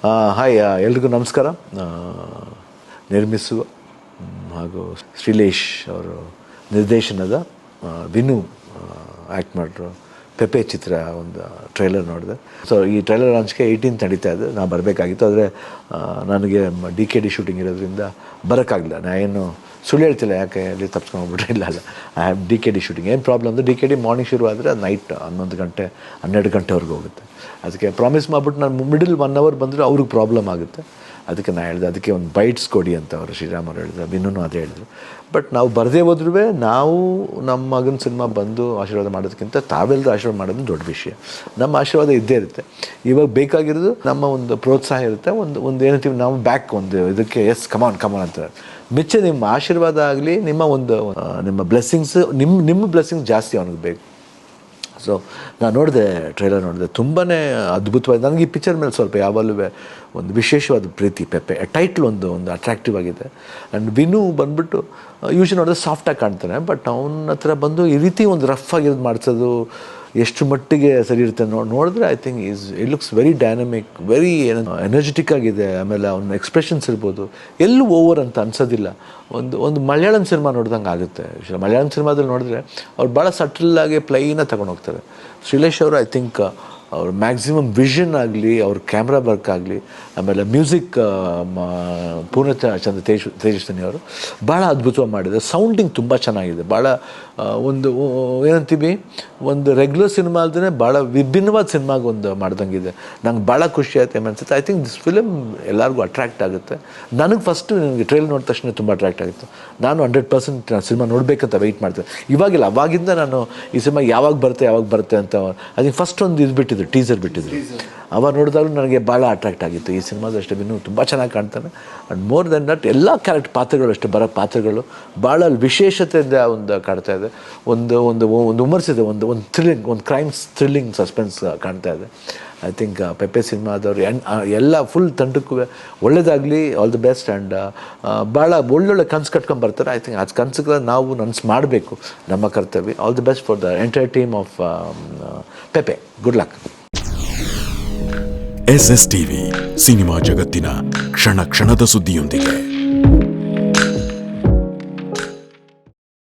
Hi, ಎಲ್ರಿಗೂ ನಮಸ್ಕಾರ. ನಿರ್ಮಿಸುವ ಹಾಗೂ ಶ್ರೀಲೇಶ್ ಅವರು ನಿರ್ದೇಶನದ ವಿನು ಆ್ಯಕ್ಟ್ ಮಾಡಿರೋ ಪೆಪೆ ಚಿತ್ರ ಒಂದು ಟ್ರೈಲರ್ ನೋಡಿದೆ. ಸೊ ಈ ಟ್ರೈಲರ್ ಲಾಂಚ್ಗೆ 18th ನಡೀತಾ ಇದೆ. ನಾನು ಬರಬೇಕಾಗಿತ್ತು, ಆದರೆ ನನಗೆ DKD ಶೂಟಿಂಗ್ ಇರೋದ್ರಿಂದ ಬರೋಕ್ಕಾಗಲಿಲ್ಲ. ನಾನೇನು ಸುಳ್ಳು ಹೇಳ್ತಿಲ್ಲ, ಯಾಕೆ ಅಲ್ಲಿ ತಪ್ಪಿಸ್ಕೊಂಡ್ಬಿಟ್ರೆ ಇಲ್ಲ ಐ ಹ್ಯಾವ್ DKD ಶೂಟಿಂಗ್. ಏನು ಪ್ರಾಬ್ಲಮ್ ಅಂದರೆ DKD ಮಾರ್ನಿಂಗ್ ಶುರು ಆದರೆ ನೈಟ್ 11 ಗಂಟೆ 12 ಗಂಟೆವರೆಗೂ ಹೋಗುತ್ತೆ. ಅದಕ್ಕೆ ಪ್ರಾಮಿಸ್ ಮಾಡಿಬಿಟ್ಟು ನಾನು ಮಿಡಲ್ 1 hour ಬಂದರೆ ಅವ್ರಿಗೆ ಪ್ರಾಬ್ಲಮ್ ಆಗುತ್ತೆ. ಅದಕ್ಕೆ ನಾನು ಹೇಳಿದೆ, ಅದಕ್ಕೆ ಒಂದು ಬೈಟ್ಸ್ ಕೊಡಿ ಅಂತ ಅವರು ಶ್ರೀರಾಮ್ ಅವರು ಹೇಳಿದ್ರು, ವಿನ್ನೂ ಅದೇ ಹೇಳಿದ್ರು. ಬಟ್ ನಾವು ಬರದೇ ಹೋದ್ರೂ ನಾವು ನಮ್ಮ ಮಗನ ಸಿನಿಮಾ ಬಂದು ಆಶೀರ್ವಾದ ಮಾಡೋದಕ್ಕಿಂತ ತಾವೆಲ್ಲರೂ ಆಶೀರ್ವಾದ ಮಾಡೋದು ದೊಡ್ಡ ವಿಷಯ. ನಮ್ಮ ಆಶೀರ್ವಾದ ಇದ್ದೇ ಇರುತ್ತೆ. ಇವಾಗ ಬೇಕಾಗಿರೋದು ನಮ್ಮ ಒಂದು ಪ್ರೋತ್ಸಾಹ ಇರುತ್ತೆ, ಒಂದು ಏನಂತೀವಿ ನಾವು ಬ್ಯಾಕ್ ಒಂದು ಇದಕ್ಕೆ ಎಸ್ ಕಮಾನ್ ಅಂತ. ಮಿಚ್ಚ ನಿಮ್ಮ ಆಶೀರ್ವಾದ ಆಗಲಿ, ನಿಮ್ಮ ಬ್ಲೆಸ್ಸಿಂಗ್ಸ್, ನಿಮ್ಮ ಬ್ಲೆಸ್ಸಿಂಗ್ಸ್ ಜಾಸ್ತಿ ಅವನಿಗೆ ಬೇಕು. ಸೊ ನಾನು ನೋಡಿದೆ, ಟ್ರೈಲರ್ ನೋಡಿದೆ, ತುಂಬಾ ಅದ್ಭುತವಾಗಿದೆ. ನನಗೆ ಈ ಪಿಕ್ಚರ್ ಮೇಲೆ ಸ್ವಲ್ಪ ಯಾವಾಗಲೂ ಒಂದು ವಿಶೇಷವಾದ ಪ್ರೀತಿ. ಪೆಪೆ ಟೈಟ್ಲ್ ಒಂದು ಅಟ್ರಾಕ್ಟಿವ್ ಆಗಿದೆ. ಆ್ಯಂಡ್ ವಿನು ಬಂದುಬಿಟ್ಟು ಯೂಶಲಿ ನೋಡಿದ್ರೆ ಸಾಫ್ಟಾಗಿ ಕಾಣ್ತಾನೆ, ಬಟ್ ಅವನ ಹತ್ರ ಬಂದು ಈ ರೀತಿ ಒಂದು ರಫ್ ಆಗಿರೋದು ಮಾಡಿಸೋದು ಎಷ್ಟು ಮಟ್ಟಿಗೆ ಸರಿ ಇರುತ್ತೆ ನೋಡಿದ್ರೆ I think it looks very dynamic, very energetic ಆಗಿದೆ. ಆಮೇಲೆ ಅವನ ಎಕ್ಸ್ಪ್ರೆಷನ್ಸ್ ಇರ್ಬೋದು, ಎಲ್ಲೂ ಓವರ್ ಅಂತ ಅನ್ಸೋದಿಲ್ಲ. ಒಂದು ಮಲಯಾಳಂ ಸಿನಿಮಾ ನೋಡ್ದಂಗೆ ಆಗುತ್ತೆ. ಮಲಯಾಳಂ ಸಿನಿಮಾದಲ್ಲಿ ನೋಡಿದ್ರೆ ಅವ್ರು ಭಾಳ ಸಟಲ್ಲಾಗಿ ಪ್ಲೈನಾಗಿ ತಗೊಂಡು ಹೋಗ್ತಾರೆ. ಶ್ರೀಲೇಶ್ ಅವರು ಐ ಥಿಂಕ್ ಅವ್ರ ಮ್ಯಾಕ್ಸಿಮಮ್ ವಿಷನ್ ಆಗಲಿ, ಅವ್ರ ಕ್ಯಾಮ್ರಾ ವರ್ಕ್ ಆಗಲಿ, ಆಮೇಲೆ ಮ್ಯೂಸಿಕ್ ಪೂರ್ಣಚಂದ್ರ ತೇಜಸ್ವಿನಿ ಅವರು ಭಾಳ ಅದ್ಭುತವಾಗಿ ಮಾಡಿದ್ದಾರೆ. ಸೌಂಡಿಂಗ್ ತುಂಬ ಚೆನ್ನಾಗಿದೆ. ಭಾಳ ಒಂದು ಏನಂತೀವಿ, ಒಂದು ರೆಗ್ಯುಲರ್ ಸಿನಿಮಾ ಅಲ್ಲದೇ ಭಾಳ ವಿಭಿನ್ನವಾದ ಸಿನಿಮಾಗೆ ಒಂದು ಮಾಡ್ದಂಗಿದೆ. ನಂಗೆ ಭಾಳ ಖುಷಿ ಆಯ್ತು ಅನಿಸುತ್ತೆ. ಐ ಥಿಂಕ್ ದಿಸ್ ಫಿಲಮ್ ಎಲ್ಲರಿಗೂ ಅಟ್ರ್ಯಾಕ್ಟ್ ಆಗುತ್ತೆ. ನನಗೆ ಫಸ್ಟು ನನಗೆ ಟ್ರೈಲ್ ನೋಡಿದ ತಕ್ಷಣ ತುಂಬ ಅಟ್ರ್ಯಾಕ್ಟ್ ಆಗಿತ್ತು. ನಾನು 100% ಸಿನಿಮಾ ನೋಡಬೇಕಂತ ವೆಯ್ಟ್ ಮಾಡ್ತೇನೆ. ಇವಾಗಿಲ್ಲ, ಅವಾಗಿಂದ ನಾನು ಈ ಸಿನಿಮಾ ಯಾವಾಗ ಬರುತ್ತೆ ಅಂತ ಅದಕ್ಕೆ ಫಸ್ಟ್ ಒಂದು ಇದು ಬಿಟ್ಟಿದ್ರು, ಟೀಸರ್ ಬಿಟ್ಟಿದ್ರು. ಅವಾಗ ನೋಡಿದಾಗಲೂ ನನಗೆ ಭಾಳ ಅಟ್ರ್ಯಾಕ್ಟ್ ಆಗಿತ್ತು. ಈ ಸಿನಿಮಾದಷ್ಟೇ ಇನ್ನೂ ತುಂಬ ಚೆನ್ನಾಗಿ ಕಾಣ್ತಾನೆ. ಆ್ಯಂಡ್ ಮೋರ್ ದೆನ್ ದಟ್ ಎಲ್ಲ ಪಾತ್ರಗಳು ಅಷ್ಟೇ, ಬರೋ ಪಾತ್ರಗಳು ಭಾಳ ವಿಶೇಷತೆಯಿಂದ ಒಂದು ಕಾಡ್ತಾ ಇದೆ. ಒಂದು ವಿಮರ್ಶಿದೆ, ಒಂದು ಥ್ರಿಲ್ಲಿಂಗ್, ಒಂದು ಕ್ರೈಮ್ಸ್ ಥ್ರಿಲ್ಲಿಂಗ್ ಸಸ್ಪೆನ್ಸ್ ಕಾಣ್ತಾ ಇದೆ. ಐ ಥಿಂಕ್ ಪೆಪೆ ಸಿನಿಮಾದವ್ರು ಎಲ್ಲ ಫುಲ್ ತಂಡಕ್ಕೂ ಒಳ್ಳೇದಾಗಲಿ, ಆಲ್ ದಿ ಬೆಸ್ಟ್. ಆ್ಯಂಡ್ ಭಾಳ ಒಳ್ಳೊಳ್ಳೆ ಕನ್ಸು ಕಟ್ಕೊಂಡು ಬರ್ತಾರೆ. ಐ ಥಿಂಕ್ ಅದು ಕನಸುಗಳನ್ನ ನಾವು ನನಸು ಮಾಡಬೇಕು, ನಮ್ಮ ಕರ್ತವ್ಯ. All the best for the entire team of ಪೆಪೆ. Good luck. SSTV cinema ಜಗತ್ತಿನ ಕ್ಷಣ ಕ್ಷಣದ ಸುದ್ದಿಯೊಂದಿಗೆ.